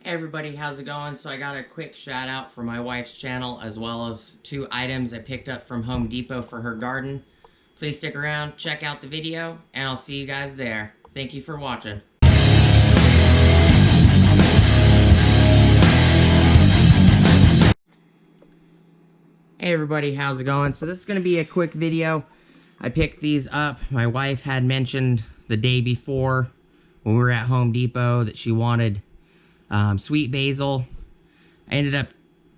Hey everybody, how's it going? So I got a quick shout out for my wife's channel as well as 2 items I picked up from Home Depot for her garden. Please stick around, check out the video, and I'll see you guys there. Thank you for watching. Hey everybody, how's it going? So this is going to be a quick video. I picked these up. My wife had mentioned the day before when we were at Home Depot that she wanted sweet basil. I ended up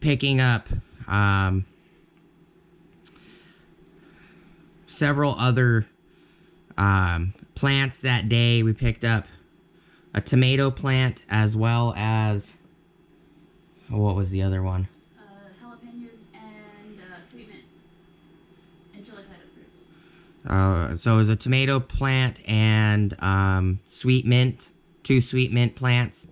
picking up several other plants that day. We picked up a tomato plant as well as, what was the other one? Jalapenos and sweet mint and chili peppers. So it was a tomato plant and sweet mint, 2 sweet mint plants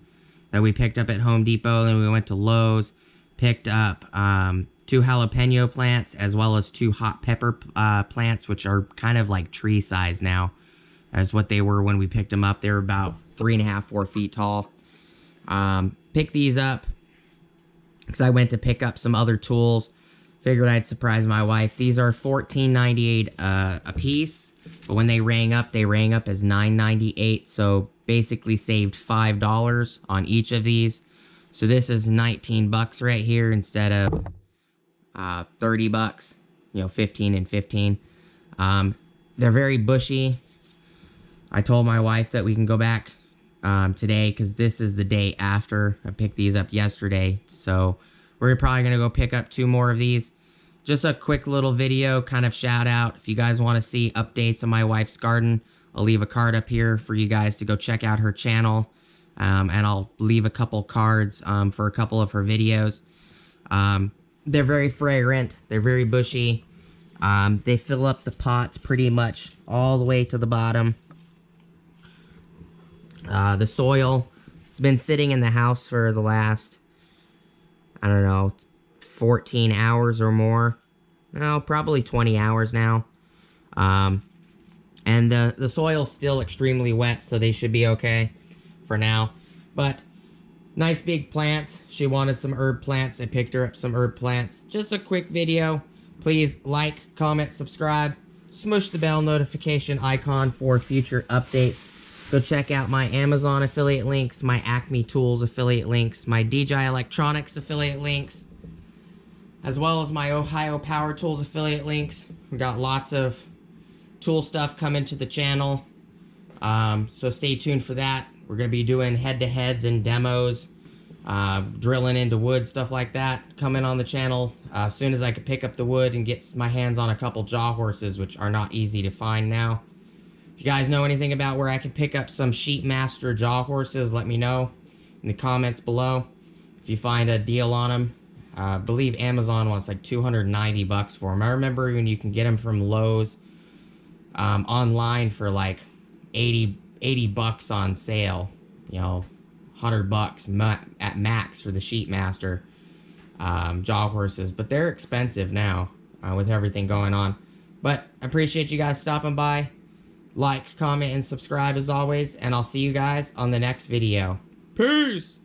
that we picked up at Home Depot. Then we went to Lowe's, picked up 2 jalapeno plants as well as 2 hot pepper plants, which are kind of like tree size now as what they were when we picked them up. They were about 3.5, 4 feet tall. Picked these up because I went to pick up some other tools. Figured I'd surprise my wife. These are $14.98 a piece, but when they rang up as $9.98. So basically saved $5 on each of these. So this is 19 bucks right here instead of 30 bucks. You know, 15 and 15. They're very bushy. I told my wife that we can go back today because this is the day after. I picked these up yesterday, so we're probably gonna go pick up 2 more of these. Just a quick little video, kind of shout out. If you guys want to see updates on my wife's garden, I'll leave a card up here for you guys to go check out her channel, and I'll leave a couple cards for a couple of her videos. They're very fragrant. They're very bushy. They fill up the pots pretty much all the way to the bottom. The soil has been sitting in the house for the last, I don't know, 14 hours or more. No, probably 20 hours now. And the soil's still extremely wet, so they should be okay for now. But nice big plants. She wanted some herb plants. I picked her up some herb plants. Just a quick video. Please like, comment, subscribe. Smush the bell notification icon for future updates. Go check out my Amazon affiliate links, my Acme Tools affiliate links, my DJI Electronics affiliate links, as well as my Ohio Power Tools affiliate links. We got lots of tool stuff coming to the channel, so stay tuned for that. We're going to be doing head-to-heads and demos, drilling into wood, stuff like that, coming on the channel as soon as I can pick up the wood and get my hands on a couple jaw horses, which are not easy to find now. If you guys know anything about where I can pick up some Sheep Master jaw horses, let me know in the comments below. If you find a deal on them, I believe Amazon wants like 290 bucks for them. I remember when you can get them from Lowe's online for like 80 bucks on sale, you know, 100 bucks at max for the Sheep Master jaw horses, but they're expensive now with everything going on. But I appreciate you guys stopping by. Like, comment, and subscribe as always, and I'll see you guys on the next video. Peace!